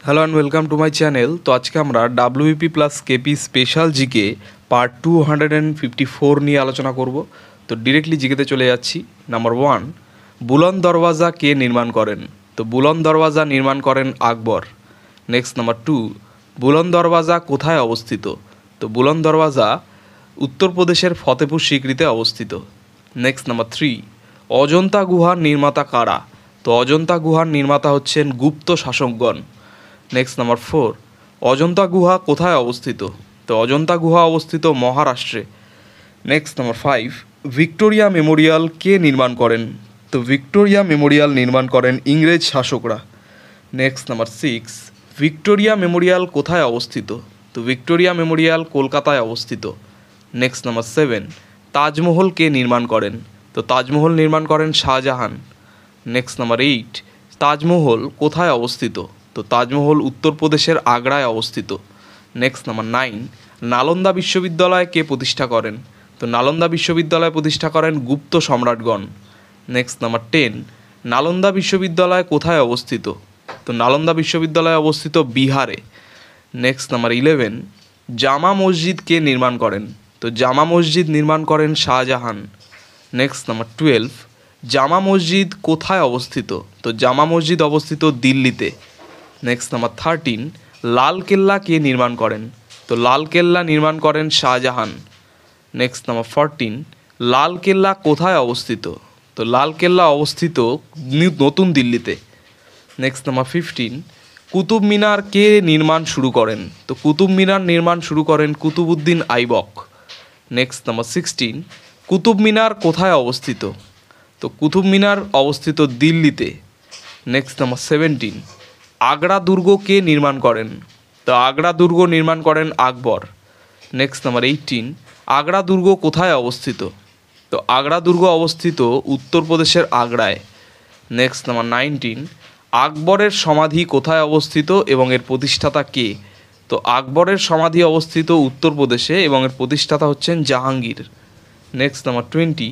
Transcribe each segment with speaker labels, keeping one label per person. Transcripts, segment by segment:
Speaker 1: Hello and welcome to my channel. তো আজকে আমরা WBP plus KP special GK part 254 নিয়ে আলোচনা করব। তো ডিরেক্টলি জিকেতে চলে যাচ্ছি। নাম্বার 1, বুলন্দ দরওয়াজা কে নির্মাণ করেন? তো বুলন্দ দরওয়াজা নির্মাণ করেন আকবর। নেক্সট নাম্বার 2, বুলন্দ দরওয়াজা কোথায় অবস্থিত? তো বুলন্দ দরওয়াজা উত্তরপ্রদেশের ফতেপুর সিকরিতে অবস্থিত। নেক্সট নাম্বার 3, অজন্তা গুহার নির্মাতা কারা? তো অজন্তা গুহার নির্মাতা হচ্ছেন গুপ্ত শাসকগণ। নেক্সট নাম্বার 4, অজন্তা গুহা কোথায় অবস্থিত? তো অজন্তা গুহা অবস্থিত মহারাষ্ট্রে। নেক্সট নাম্বার 5, ভিক্টোরিয়া মেমোরিয়াল কে নির্মাণ করেন? তো ভিক্টোরিয়া মেমোরিয়াল নির্মাণ করেন ইংরেজ শাসকরা। নেক্সট নাম্বার 6, ভিক্টোরিয়া মেমোরিয়াল কোথায় অবস্থিত? তো ভিক্টোরিয়া মেমোরিয়াল কলকাতায় অবস্থিত। নেক্সট নাম্বার 7, তাজমহল কে নির্মাণ করেন? তো তাজমহল নির্মাণ করেন শাহজাহান। নেক্সট নাম্বার 8, তাজমহল কোথায় অবস্থিত? তো তাজমহল উত্তরপ্রদেশের আগ্রায় অবস্থিত। নেক্সট নাম্বার 9, নালন্দা বিশ্ববিদ্যালয় কে প্রতিষ্ঠা করেন? তো নালন্দা বিশ্ববিদ্যালয় প্রতিষ্ঠা করেন গুপ্ত সম্রাটগণ। নেক্সট নাম্বার 10, নালন্দা বিশ্ববিদ্যালয় কোথায় অবস্থিত? তো নালন্দা বিশ্ববিদ্যালয় অবস্থিত বিহারে। নেক্সট নাম্বার 11, জামা মসজিদ কে নির্মাণ করেন? তো জামা মসজিদ নির্মাণ করেন শাহজাহান। নেক্সট নাম্বার 12, জামা মসজিদ কোথায় অবস্থিত? তো জামা মসজিদ অবস্থিত দিল্লিতে। নেক্সট নাম্বার 13, লাল কেল্লা কে নির্মাণ করেন? তো লাল কেল্লা নির্মাণ করেন শাহজাহান। নেক্সট নাম্বার 14, লাল কেল্লা কোথায় অবস্থিত? তো লাল কেল্লা অবস্থিত নতুন দিল্লিতে। নেক্সট নাম্বার 15, কুতুব মিনার কে নির্মাণ শুরু করেন? তো কুতুব মিনার নির্মাণ শুরু করেন কুতুবউদ্দিন আইবক। নেক্সট নাম্বার 16, কুতুব মিনার কোথায় অবস্থিত? তো কুতুব মিনার অবস্থিত দিল্লিতে। নেক্সট নাম্বার 17, আগ্রা দুর্গ কে নির্মাণ করেন? তো আগ্রা দুর্গ নির্মাণ করেন আকবর। নেক্সট নাম্বার 18, আগ্রা দুর্গ কোথায় অবস্থিত? তো আগ্রা দুর্গ অবস্থিত উত্তরপ্রদেশের আগ্রায়। নেক্সট নাম্বার 19, আকবরের সমাধি কোথায় অবস্থিত এবং এর প্রতিষ্ঠাতা কে? তো আকবরের সমাধি অবস্থিত উত্তরপ্রদেশে এবং এর প্রতিষ্ঠাতা হচ্ছেন জাহাঙ্গীর। নেক্সট নাম্বার 20,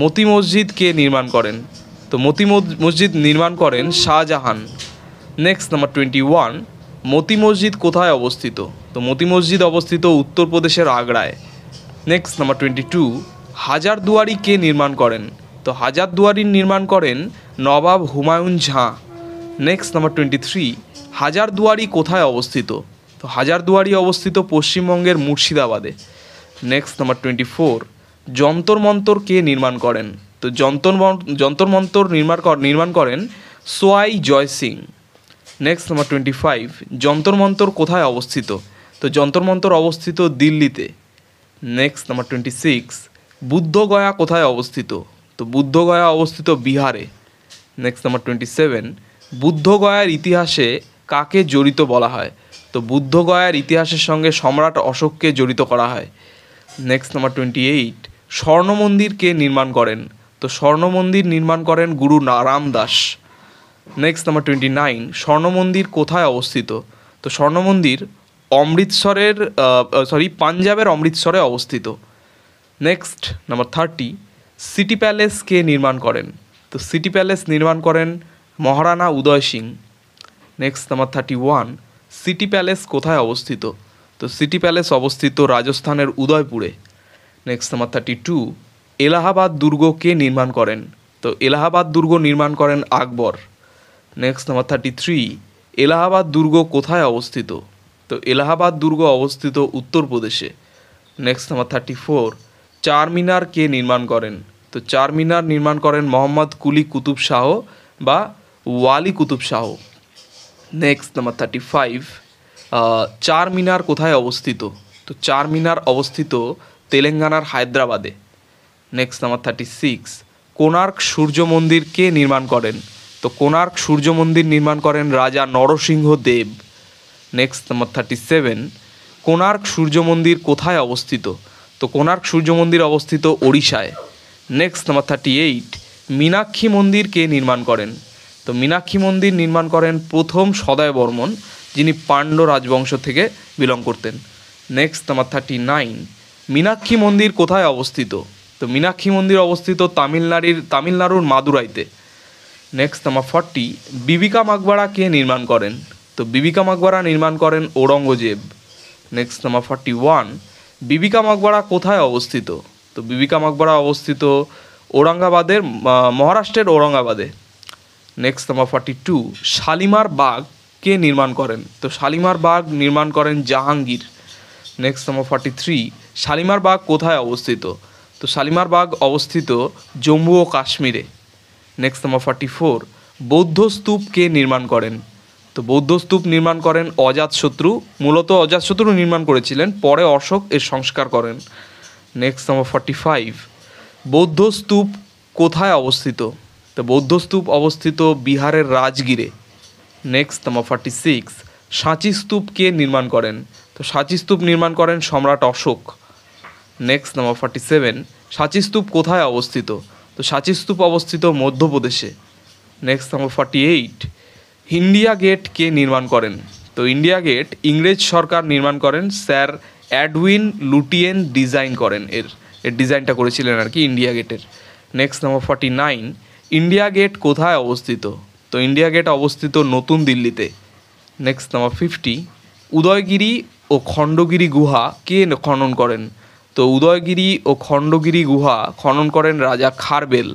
Speaker 1: মতি মসজিদ কে নির্মাণ করেন? তো মতি মসজিদ নির্মাণ করেন শাহজাহান। নেক্সট নাম্বার 21, মতি মসজিদ কোথায় অবস্থিত? তো মতি মসজিদ অবস্থিত উত্তরপ্রদেশের আগ্রায়। নেক্সট নাম্বার 22, হাজারদুয়ারি কে নির্মাণ করেন? তো হাজারদুয়ারি নির্মাণ করেন নবাব হুমায়ুন ঝাঁ। নেক্সট নাম্বার 23, হাজারদুয়ারি কোথায় অবস্থিত? তো হাজারদুয়ারি অবস্থিত পশ্চিমবঙ্গের মুর্শিদাবাদে। নেক্সট নাম্বার 24, যন্তর মন্তর কে নির্মাণ করেন? তো যন্তর মন্তর নির্মাণ করেন সোয়াই জয় সিং। নেক্সট নাম্বার 25, যন্তর মন্তর কোথায় অবস্থিত? তো যন্তর মন্তর অবস্থিত দিল্লিতে। নেক্সট নাম্বার 26, বুদ্ধগয়া কোথায় অবস্থিত? তো বুদ্ধগয়া অবস্থিত বিহারে। নেক্সট নাম্বার 27, বুদ্ধগয়ার ইতিহাসে কাকে জড়িত বলা হয়? তো বুদ্ধগয়ার ইতিহাসের সঙ্গে সম্রাট অশোককে জড়িত করা হয়। নেক্সট নাম্বার 28, স্বর্ণ মন্দির কে নির্মাণ করেন? তো স্বর্ণ মন্দির নির্মাণ করেন গুরু রামদাস। নেক্সট নাম্বার 29, স্বর্ণ মন্দির কোথায় অবস্থিত? তো স্বর্ণ মন্দির পাঞ্জাবের অমৃতসরে অবস্থিত। নেক্সট নাম্বার 30, সিটি প্যালেস কে নির্মাণ করেন? তো সিটি প্যালেস নির্মাণ করেন Maharana Udai Singh. Next number 31, city palace কোথায় অবস্থিত? তো সিটি প্যালেস অবস্থিত রাজস্থানের উদয়পুরে। নেক্সট নাম্বার 32, এলাহাবাদ দুর্গ কে নির্মাণ করেন? তো এলাহাবাদ দুর্গ নির্মাণ করেন আকবর। নেক্সট নাম্বার 33, এলাহাবাদ দুর্গ কোথায় অবস্থিত? তো এলাহাবাদ দুর্গ অবস্থিত উত্তরপ্রদেশে। নেক্সট নাম্বার 34, চারমিনার কে নির্মাণ করেন? তো চারমিনার নির্মাণ করেন মোহাম্মদ কুলি কুতুব শাহ বা ওয়ালি কুতুব শাহ। নেক্সট নাম্বার 35, চারমিনার কোথায় অবস্থিত? তো চারমিনার অবস্থিত তেলেঙ্গানার হায়দ্রাবাদে। নেক্সট নাম্বার 36, কোণার্ক সূর্য মন্দির কে নির্মাণ করেন? তো কোণার্ক সূর্য মন্দির নির্মাণ করেন রাজা নরসিংহ দেব। নেক্সট নাম্বার 37, কোণার্ক সূর্য মন্দির কোথায় অবস্থিত? তো কোণার্ক সূর্য মন্দির অবস্থিত ওড়িশায়। নেক্সট নাম্বার 38, মীনাক্ষী মন্দির কে নির্মাণ করেন? তো মীনাক্ষী মন্দির নির্মাণ করেন প্রথম সদয় বর্মন, যিনি পাণ্ড্য রাজবংশ থেকে বিলং করতেন। নেক্সট নাম্বার 39, মীনাক্ষী মন্দির কোথায় অবস্থিত? তো মীনাক্ষী মন্দির অবস্থিত তামিলনাড়ুর মাদুরাইতে। নেক্সট নাম্বার 40, বিবি কা মাকবারা কে নির্মাণ করেন? তো বিবি কা মাকবারা নির্মাণ করেন ঔরঙ্গজেব। নেক্সট নাম্বার 41, বিবি কা মাকবারা কোথায় অবস্থিত? তো বিবি কা মাকবারা অবস্থিত ঔরঙ্গাবাদের, মহারাষ্ট্রের ঔরঙ্গাবাদে। নেক্সট নাম্বার 42, শালিমার বাগ কে নির্মাণ করেন? তো শালিমার বাগ নির্মাণ করেন জাহাঙ্গীর। নেক্সট নাম্বার 43, শালিমার বাগ কোথায় অবস্থিত? তো শালিমার বাগ অবস্থিত জম্মু ও কাশ্মীরে। নেক্সট নাম্বার 44, বৌদ্ধ স্তূপ কে নির্মাণ করেন? তো বৌদ্ধ স্তূপ নির্মাণ করেন অজাতশত্রু। মূলত অজাতশত্রু নির্মাণ করেছিলেন, পরে অশোক এর সংস্কার করেন। নেক্সট নাম্বার 45, বৌদ্ধ স্তূপ কোথায় অবস্থিত? তো বৌদ্ধ স্তূপ অবস্থিত বিহারের রাজগীরে। নেক্সট নাম্বার 46, সাঁচি স্তূপ কে নির্মাণ করেন? তো সাঁচি স্তূপ নির্মাণ করেন সম্রাট অশোক। নেক্সট নাম্বার 47, সাঁচি স্তূপ কোথায় অবস্থিত? তো সাঁচি স্তূপ অবস্থিত মধ্যপ্রদেশে। নেক্সট নাম্বার 48, ইন্ডিয়া গেট কে নির্মাণ করেন? তো ইন্ডিয়া গেট ইংরেজ সরকার নির্মাণ করেন, স্যার এডউইন লুটিয়েন ডিজাইন করেন, এর ডিজাইনটা করেছিলেন আর কি ইন্ডিয়া গেটের। নেক্সট নাম্বার 49, ইন্ডিয়া গেট কোথায় অবস্থিত? তো ইন্ডিয়া গেট অবস্থিত নতুন দিল্লিতে। নেক্সট নাম্বার 50, উদয়গিরি ও খণ্ডগিরি গুহা কে খনন করেন? তো উদয়গিরি ও খণ্ডগিরি গুহা খনন করেন রাজা খারবেল।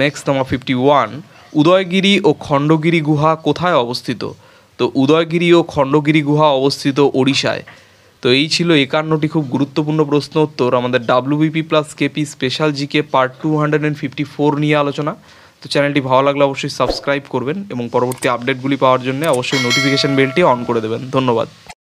Speaker 1: নেক্সট নাম্বার 51, উদয়গিরি ও খণ্ডগিরি গুহা কোথায় অবস্থিত? তো উদয়গিরি ও খণ্ডগিরি গুহা অবস্থিত ওড়িশায়। তো এই ছিল 51টি খুব গুরুত্বপূর্ণ প্রশ্ন উত্তর আমাদের WBP plus KP special GK part 254 নিয়ে আলোচনা। তো চ্যানেলটি ভালো লাগলে অবশ্যই সাবস্ক্রাইব করবেন এবং পরবর্তী আপডেটগুলি পাওয়ার জন্য অবশ্যই নোটিফিকেশান বেলটি অন করে দেবেন। ধন্যবাদ।